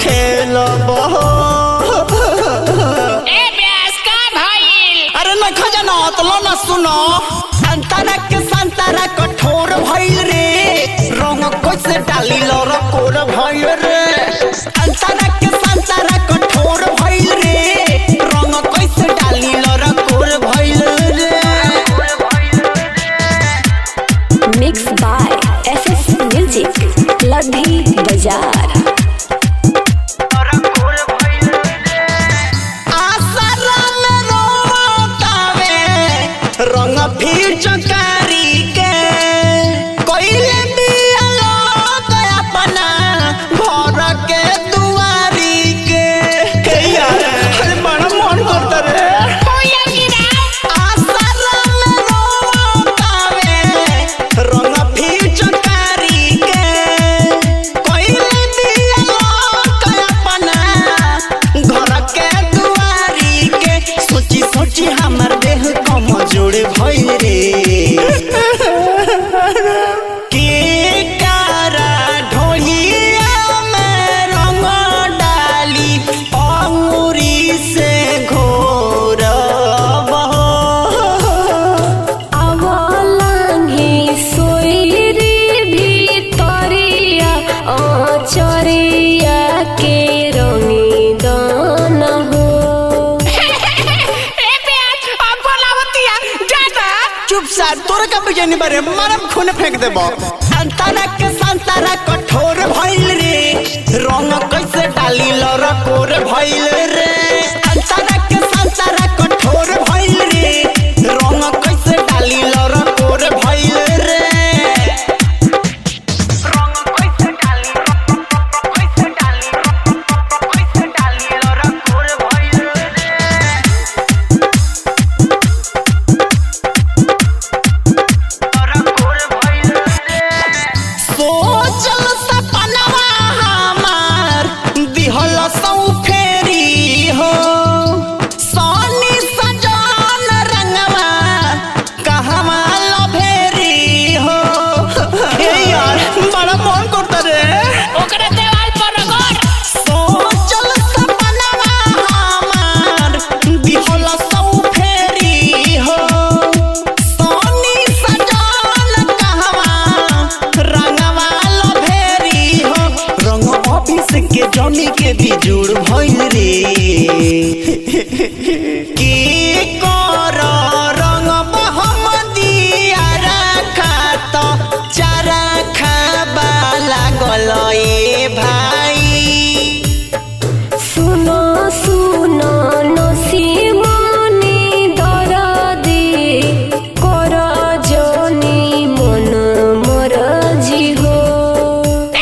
खेलब ए ब्यास का भइल। अरे न खजाना तो न सुनो संतरा के संतरा कठोर भइल रे रंग कैसे डाली लर कोर भइल रे संतरा के संतरा कठोर भइल रे रंग कैसे डाली लर कोर भइल रे। मिक्स बाय एसएस म्यूजिक लधी बाजार। रंग फिर चकारी के कोइले बियालो तो अपना घर के दुआरी के यार अरे बड़ा मन करता रे होया गिरा आसर में रोतावे रंग फिर चकारी के कोइले बियालो तो अपना घर के दुआरी के सोची सोची हमर देह कमजोर भइल रे के कारा ढोलिया में रंग डाली अंगूरी से घोर आवलांगी सोईरी भीतरिया चरिया के रंगी दान हो। ए ब्यास अब बोलावतिया जाता। चुप सा तोर का बिजनी बारे मारम खून फेंक देबो संतरा के संतरा कठोर भइल रे रंग कैसे डाली लर कोर भइल रे संतरा के संतरा कठोर भइल रे रंग कैसे डाली लर कोर भइल रे रंग कैसे डाली लर कोर भइल रे सोचल सपनवा हमार दिहल सौ फेरी हो सोनी सजन रंगवा कहवा लभेरी हो हे यार बड़ा मन करता रे ओकरा देवाल पर रगड़। सोचल सपनवा हमार दिहल सौ फेरी हो सोनी सजन कहवा रंगवा लभेरी हो रंग ऑफिस के जॉनी के भी जुड़ भइल रे की कर रंग बहमदिया रखा तो चारा खाबा लागल ए भाई सुनो सुनो नसीमनी दरदी कर जनी मन मरजी हो।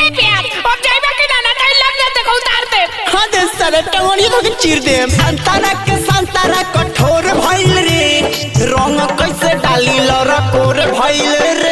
ए ब्यास अब जाइबा कि ना तै लग जाते को उतार दे। हाँ दे सारे टंगड़ी तो के चीर दे संतरा के संतरा कठोर भइल रे रंग कैसे डाली लर कोर भइल रे